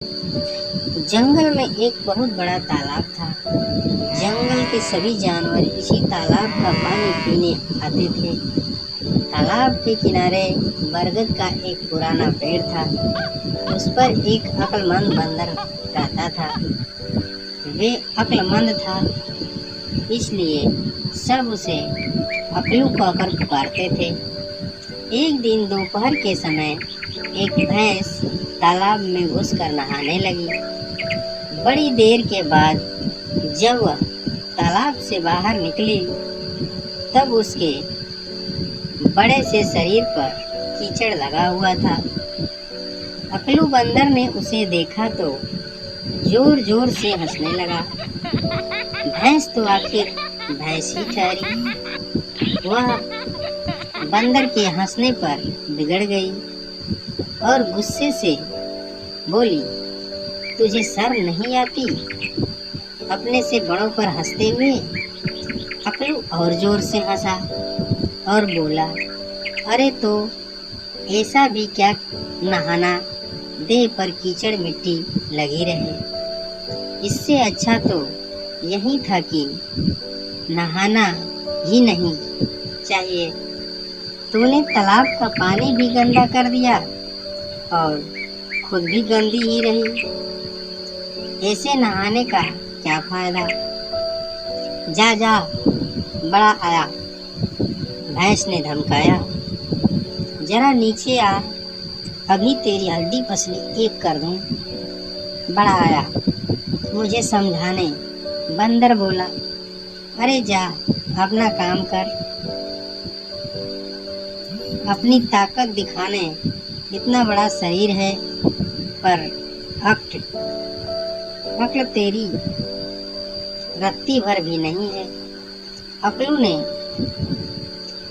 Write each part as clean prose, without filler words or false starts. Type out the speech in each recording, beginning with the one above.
जंगल में एक बहुत बड़ा तालाब था। जंगल के सभी जानवर इसी तालाब का पानी पीने आते थे। तालाब के किनारे बरगद का एक पुराना पेड़ था। उस पर एक अक्लमंद बंदर रहता था। वे अक्लमंद था, इसलिए सब उसे अकलू कहकर पुकारते थे। एक दिन दोपहर के समय एक भैंस तालाब में घुसकर नहाने लगी। बड़ी देर के बाद जब वह तालाब से बाहर निकली, तब उसके बड़े से शरीर पर कीचड़ लगा हुआ था। अकलू बंदर ने उसे देखा तो जोर जोर से हंसने लगा। भैंस तो आखिर भैंस ही ठहरी। वह बंदर के हंसने पर बिगड़ गई और गुस्से से बोली, तुझे शर्म नहीं आती अपने से बड़ों पर हंसते हुए? अकलू और जोर से हंसा और बोला, अरे तो ऐसा भी क्या नहाना देह पर कीचड़ मिट्टी लगी रहे। इससे अच्छा तो यही था कि नहाना ही नहीं चाहिए। तूने तालाब का पानी भी गंदा कर दिया और खुद भी गंदी ही रही। ऐसे नहाने का क्या फायदा? जा जा, बड़ा आया, भैंस ने धमकाया। जरा नीचे आ, अभी तेरी हड्डी पसली एक कर दूं। बड़ा आया, मुझे समझाने। बंदर बोला, अरे जा, अपना काम कर। अपनी ताकत दिखाने इतना बड़ा शरीर है, पर अक्ल तेरी रत्ती भर भी नहीं है। अकलू ने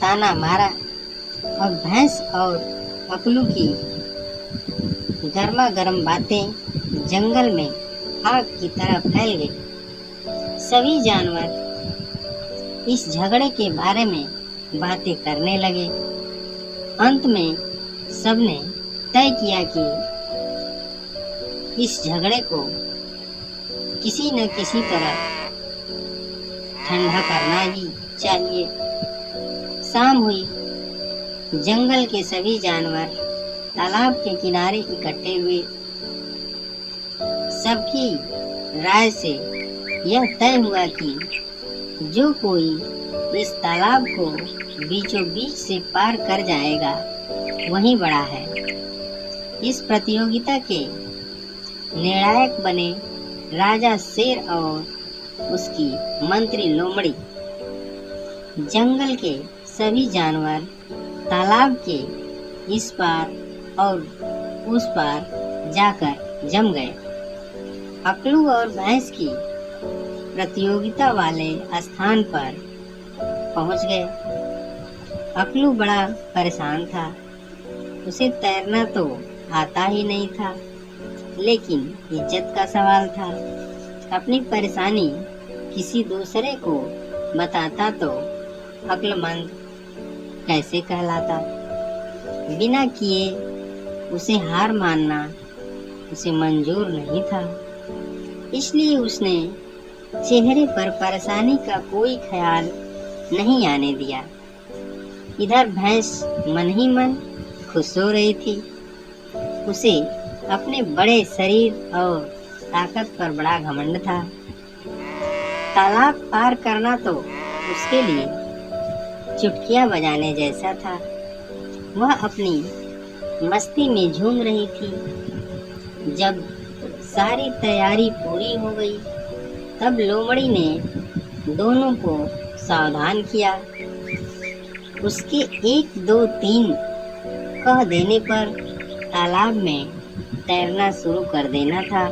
ताना मारा और भैंस और अकलू की गर्मा गर्म बातें जंगल में आग की तरह फैल गई। सभी जानवर इस झगड़े के बारे में बातें करने लगे। अंत में सबने तय किया कि इस झगड़े को किसी न किसी तरह ठंडा करना ही चाहिए। शाम हुई। जंगल के सभी जानवर तालाब के किनारे इकट्ठे हुए। सबकी राय से यह तय हुआ कि जो कोई इस तालाब को बीचों बीच से पार कर जाएगा वही बड़ा है। इस प्रतियोगिता के निर्णायक बने राजा शेर और उसकी मंत्री लोमड़ी। जंगल के सभी जानवर तालाब के इस पार और उस पार जाकर जम गए। अकलू और भैंस की प्रतियोगिता वाले स्थान पर पहुंच गए। अकलू बड़ा परेशान था। उसे तैरना तो आता ही नहीं था, लेकिन इज्जत का सवाल था। अपनी परेशानी किसी दूसरे को बताता तो अक्लमंद कैसे कहलाता। बिना किए उसे हार मानना उसे मंजूर नहीं था। इसलिए उसने चेहरे पर परेशानी का कोई ख्याल नहीं आने दिया। इधर भैंस मन ही मन खुश हो रही थी। उसे अपने बड़े शरीर और ताकत पर बड़ा घमंड था। तालाब पार करना तो उसके लिए चुटकियां बजाने जैसा था। वह अपनी मस्ती में झूम रही थी। जब सारी तैयारी पूरी हो गई, तब लोमड़ी ने दोनों को सावधान किया। उसके 1 2 3 कह देने पर तालाब में तैरना शुरू कर देना था।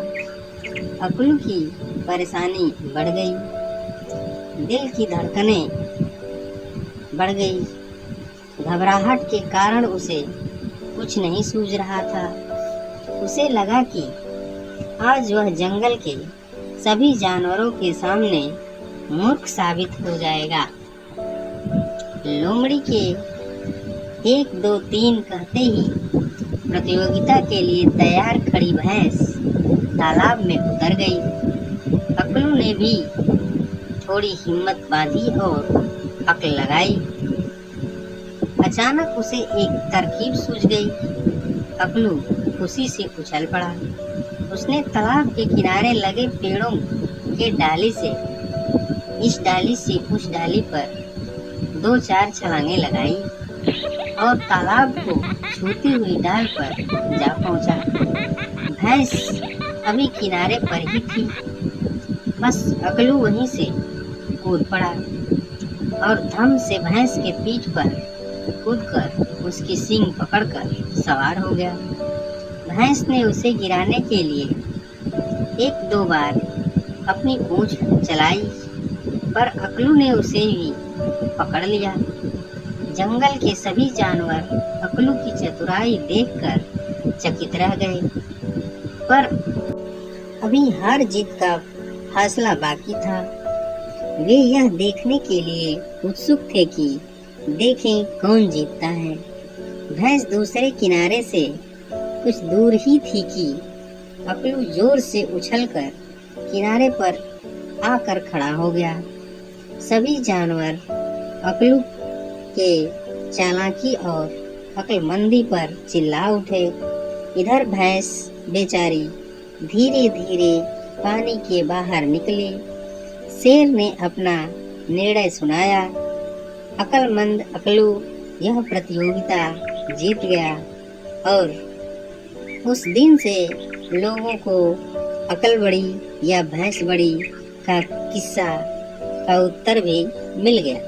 अकलू की परेशानी बढ़ गई। दिल की धड़कनें बढ़ गई। घबराहट के कारण उसे कुछ नहीं सूझ रहा था। उसे लगा कि आज वह जंगल के सभी जानवरों के सामने मूर्ख साबित हो जाएगा। लोमड़ी के 1 2 3 कहते ही प्रतियोगिता के लिए तैयार खड़ी भैंस तालाब में उतर गई। अकलू ने भी थोड़ी हिम्मत बांधी और अकल लगाई। अचानक उसे एक तरकीब सूझ गई। अकलू खुशी से उछल पड़ा। उसने तालाब के किनारे लगे पेड़ों के डाली से इस डाली से उस डाली पर 2-4 छलांगे लगाई और तालाब को छूती हुई डाल पर जा पहुंचा। भैंस अभी किनारे पर ही थी। बस अकलू वहीं से कूद पड़ा और धम से भैंस के पीठ पर कूदकर उसकी सींग पकड़कर सवार हो गया। भैंस ने उसे गिराने के लिए 1-2 बार अपनी पूंछ चलाई, पर अकलू ने उसे भी पकड़ लिया। जंगल के सभी जानवर अकलू की चतुराई देखकर चकित रह गए, पर अभी हार जीत का फैसला बाकी था। वे यह देखने के लिए उत्सुक थे कि देखें कौन जीतता है। भैंस दूसरे किनारे से कुछ दूर ही थी कि अकलू जोर से उछलकर किनारे पर आकर खड़ा हो गया। सभी जानवर अकलू के चालाकी और अक्लमंदी पर चिल्ला उठे। इधर भैंस बेचारी धीरे धीरे पानी के बाहर निकली। शेर ने अपना निर्णय सुनाया। अक्लमंद अकलू यह प्रतियोगिता जीत गया और उस दिन से लोगों को अकल बड़ी या भैंस बड़ी का किस्सा का उत्तर भी मिल गया।